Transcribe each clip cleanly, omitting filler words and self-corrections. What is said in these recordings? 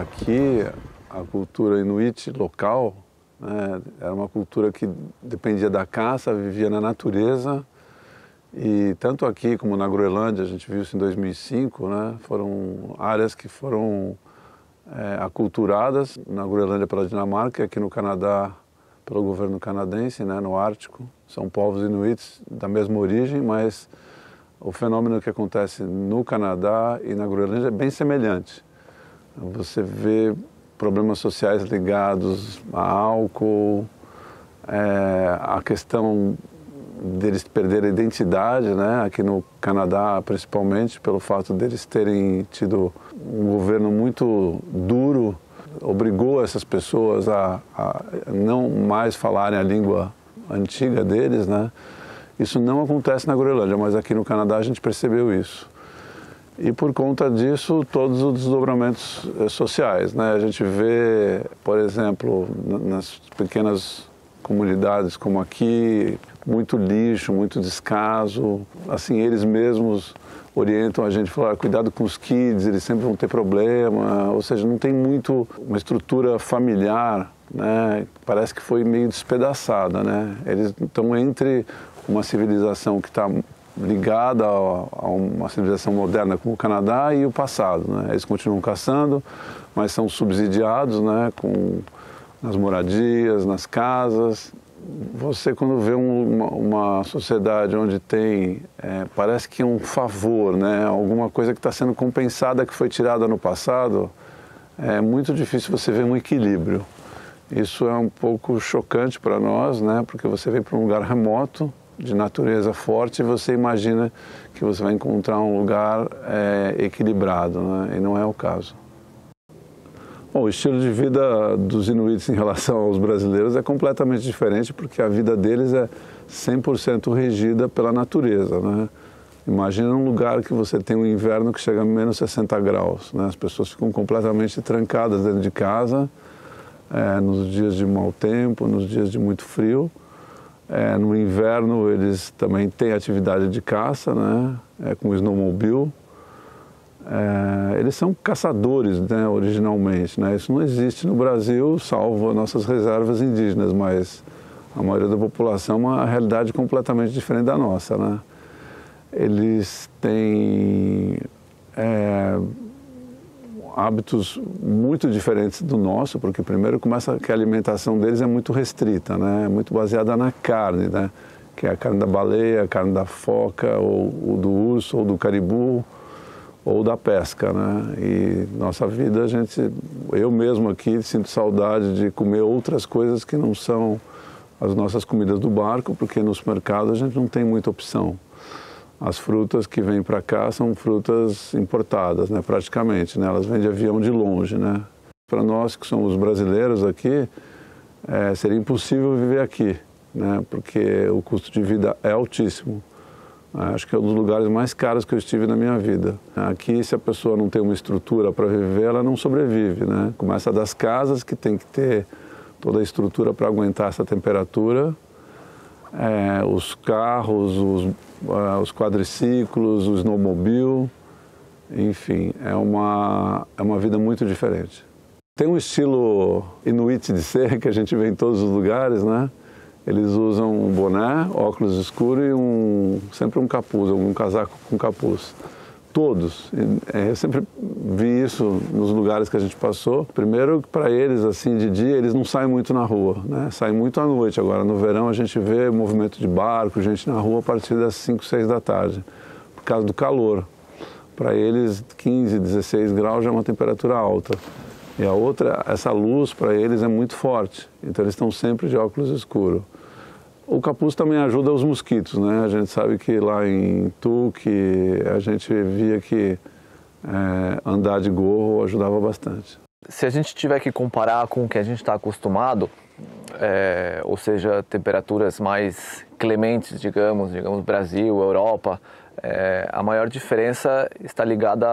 aqui a cultura inuit local, né, era uma cultura que dependia da caça, vivia na natureza. E tanto aqui como na Groenlândia, a gente viu isso em 2005, né, foram áreas que foram aculturadas, na Groenlândia pela Dinamarca e aqui no Canadá pelo governo canadense, né, no Ártico. São povos inuits da mesma origem, mas o fenômeno que acontece no Canadá e na Groenlândia é bem semelhante. Você vê problemas sociais ligados a álcool, a questão deles perderem a identidade, né? Aqui no Canadá, principalmente, pelo fato deles terem tido um governo muito duro, obrigou essas pessoas a não mais falarem a língua antiga deles, né? Isso não acontece na Groenlândia, mas aqui no Canadá a gente percebeu isso. E por conta disso, todos os desdobramentos sociais, né? A gente vê, por exemplo, nas pequenas comunidades como aqui, muito lixo, muito descaso. Assim, eles mesmos orientam a gente, falar cuidado com os kids, eles sempre vão ter problema. Ou seja, não tem muito uma estrutura familiar, né? Parece que foi meio despedaçada, né? Eles estão entre uma civilização que está ligada a uma civilização moderna como o Canadá e o passado, né? Eles continuam caçando, mas são subsidiados, né, nas moradias, nas casas. Você, quando vê uma sociedade onde tem, parece que é um favor, né, alguma coisa que está sendo compensada, que foi tirada no passado, é muito difícil você ver um equilíbrio. Isso é um pouco chocante para nós, né, porque você vem para um lugar remoto, de natureza forte, e você imagina que você vai encontrar um lugar equilibrado, né? E não é o caso. Bom, o estilo de vida dos inuits em relação aos brasileiros é completamente diferente, porque a vida deles é 100% regida pela natureza, né? Imagina um lugar que você tem um inverno que chega a menos 60 graus, né? As pessoas ficam completamente trancadas dentro de casa, nos dias de mau tempo, nos dias de muito frio. No inverno eles também têm atividade de caça, né? Com o snowmobile. Eles são caçadores, né, originalmente, né? Isso não existe no Brasil, salvo as nossas reservas indígenas, mas a maioria da população é uma realidade completamente diferente da nossa, né? Eles têm hábitos muito diferentes do nosso, porque primeiro começa que a alimentação deles é muito restrita, né? É muito baseada na carne, né? Que é a carne da baleia, a carne da foca, ou do urso, ou do caribu, ou da pesca, né? E nossa vida, eu mesmo aqui sinto saudade de comer outras coisas que não são as nossas comidas do barco, porque no supermercado a gente não tem muita opção. As frutas que vêm para cá são frutas importadas, né, praticamente, né? Elas vêm de avião de longe, né? Para nós que somos brasileiros aqui, seria impossível viver aqui, né? Porque o custo de vida é altíssimo. Acho que é um dos lugares mais caros que eu estive na minha vida. Aqui, se a pessoa não tem uma estrutura para viver, ela não sobrevive, né? Começa das casas, que tem que ter toda a estrutura para aguentar essa temperatura. Os carros, os quadriciclos, o snowmobile, enfim, é uma vida muito diferente. Tem um estilo inuit de ser que a gente vê em todos os lugares, né? Eles usam um boné, óculos escuros e sempre um capuz, algum casaco com capuz. Todos. Eu sempre vi isso nos lugares que a gente passou. Primeiro, para eles, assim, de dia, eles não saem muito na rua, né? Saem muito à noite. Agora, no verão, a gente vê movimento de barco, gente na rua a partir das 5, 6 da tarde, por causa do calor. Para eles, 15, 16 graus já é uma temperatura alta. E a outra, essa luz, para eles, é muito forte. Então, eles estão sempre de óculos escuros. O capuz também ajuda os mosquitos, né? A gente sabe que lá em Tuk a gente via que andar de gorro ajudava bastante. Se a gente tiver que comparar com o que a gente está acostumado, ou seja, temperaturas mais clementes, digamos Brasil, Europa, a maior diferença está ligada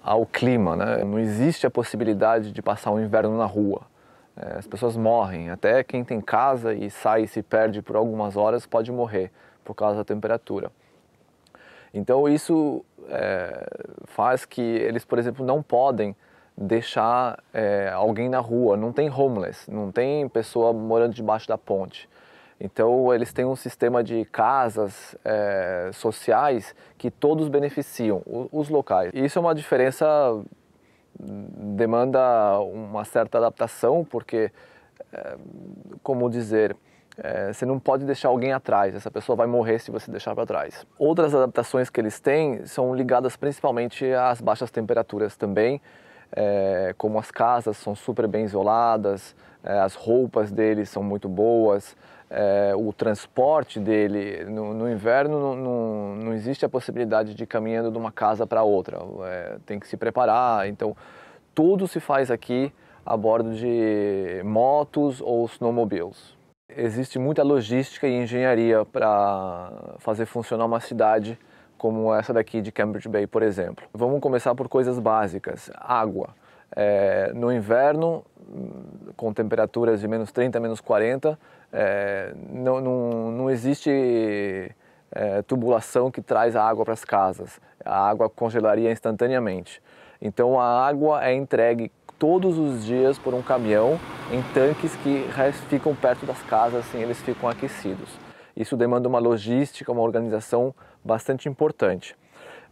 ao clima, né? Não existe a possibilidade de passar o inverno na rua. As pessoas morrem, até quem tem casa e sai e se perde por algumas horas pode morrer por causa da temperatura. Então isso faz que eles, por exemplo, não podem deixar alguém na rua, não tem homeless, não tem pessoa morando debaixo da ponte. Então eles têm um sistema de casas sociais que todos beneficiam, os locais. E isso é uma diferença, demanda uma certa adaptação, porque, como dizer, você não pode deixar alguém atrás, essa pessoa vai morrer se você deixar para trás. Outras adaptações que eles têm são ligadas principalmente às baixas temperaturas também, como as casas são super bem isoladas, as roupas deles são muito boas, o transporte dele, no inverno não existe a possibilidade de ir caminhando de uma casa para outra, tem que se preparar, então tudo se faz aqui a bordo de motos ou snowmobiles. Existe muita logística e engenharia para fazer funcionar uma cidade como essa daqui de Cambridge Bay, por exemplo. Vamos começar por coisas básicas. Água. No inverno, com temperaturas de menos 30, menos 40, não existe tubulação que traz a água para as casas. A água congelaria instantaneamente. Então a água é entregue todos os dias por um caminhão em tanques que ficam perto das casas, assim eles ficam aquecidos. Isso demanda uma logística, uma organização bastante importante.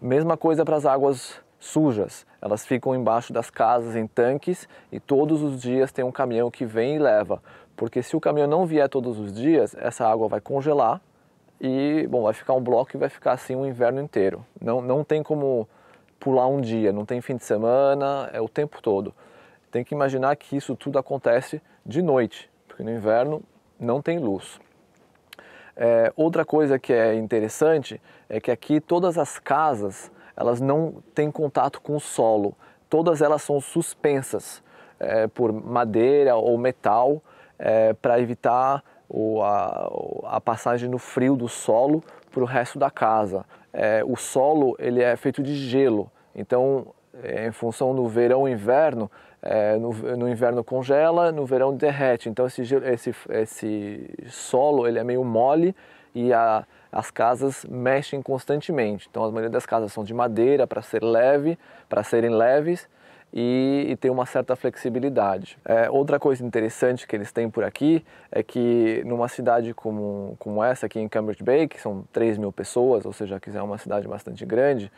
Mesma coisa para as águas sujas, elas ficam embaixo das casas em tanques e todos os dias tem um caminhão que vem e leva, porque se o caminhão não vier todos os dias, essa água vai congelar e vai ficar um bloco e vai ficar assim o inverno inteiro. Não tem como pular um dia, não tem fim de semana, é o tempo todo. Tem que imaginar que isso tudo acontece de noite, porque no inverno não tem luz. Outra coisa que é interessante é que aqui todas as casas elas não têm contato com o solo, todas elas são suspensas por madeira ou metal para evitar a passagem no frio do solo para o resto da casa. O solo ele é feito de gelo, então em função do verão e inverno, no inverno congela, no verão derrete, então esse solo ele é meio mole e as casas mexem constantemente. Então a maioria das casas são de madeira para serem leves e tem uma certa flexibilidade. Outra coisa interessante que eles têm por aqui é que numa cidade como essa aqui em Cambridge Bay, que são 3.000 pessoas, ou seja, que é uma cidade bastante grande,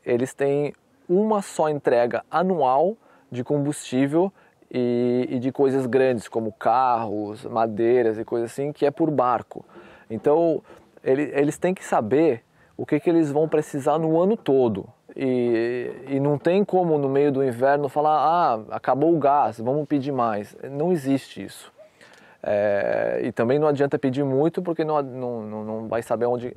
eles têm uma só entrega anual de combustível e de coisas grandes, como carros, madeiras e coisas assim, que é por barco. Então, eles têm que saber o que eles vão precisar no ano todo. E não tem como, no meio do inverno, falar, acabou o gás, vamos pedir mais. Não existe isso. E também não adianta pedir muito, porque não vai saber onde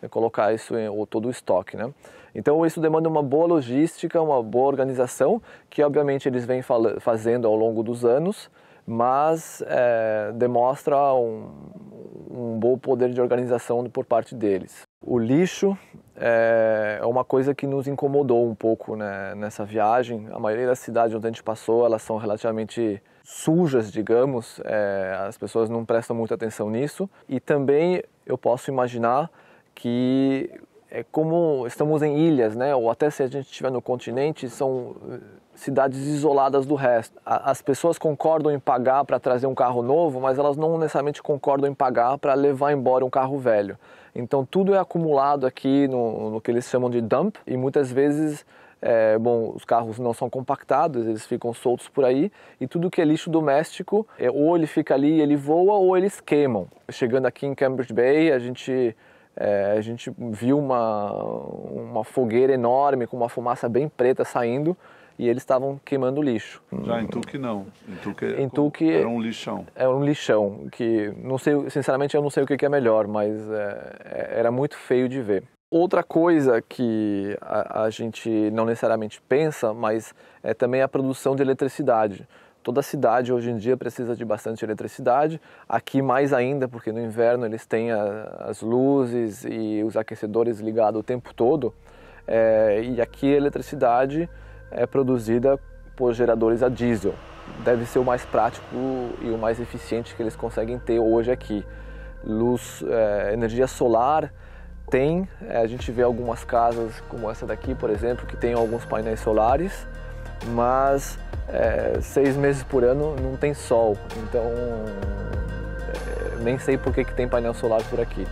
colocar isso todo o estoque, né? Então isso demanda uma boa logística, uma boa organização, que obviamente eles vêm fazendo ao longo dos anos, mas demonstra um bom poder de organização por parte deles. O lixo é uma coisa que nos incomodou um pouco, né, nessa viagem. A maioria das cidades onde a gente passou, elas são relativamente sujas, digamos, as pessoas não prestam muita atenção nisso. E também eu posso imaginar que como estamos em ilhas, né, ou até se a gente estiver no continente, são cidades isoladas do resto. As pessoas concordam em pagar para trazer um carro novo, mas elas não necessariamente concordam em pagar para levar embora um carro velho. Então tudo é acumulado aqui no que eles chamam de dump e muitas vezes os carros não são compactados, eles ficam soltos por aí e tudo que é lixo doméstico, ou ele fica ali e ele voa ou eles queimam. Chegando aqui em Cambridge Bay, a gente viu uma fogueira enorme com uma fumaça bem preta saindo e eles estavam queimando lixo. Já em Tuque não. Em Tuque era um lixão. Era um lixão, que não sei, sinceramente eu não sei o que é melhor, mas era muito feio de ver. Outra coisa que a gente não necessariamente pensa, mas é também a produção de eletricidade. Toda cidade hoje em dia precisa de bastante eletricidade, aqui mais ainda, porque no inverno eles têm as luzes e os aquecedores ligados o tempo todo, e aqui a eletricidade é produzida por geradores a diesel. Deve ser o mais prático e o mais eficiente que eles conseguem ter hoje aqui. Energia solar a gente vê algumas casas como essa daqui, por exemplo, que tem alguns painéis solares, mas 6 meses por ano não tem sol, então nem sei por que tem painel solar por aqui.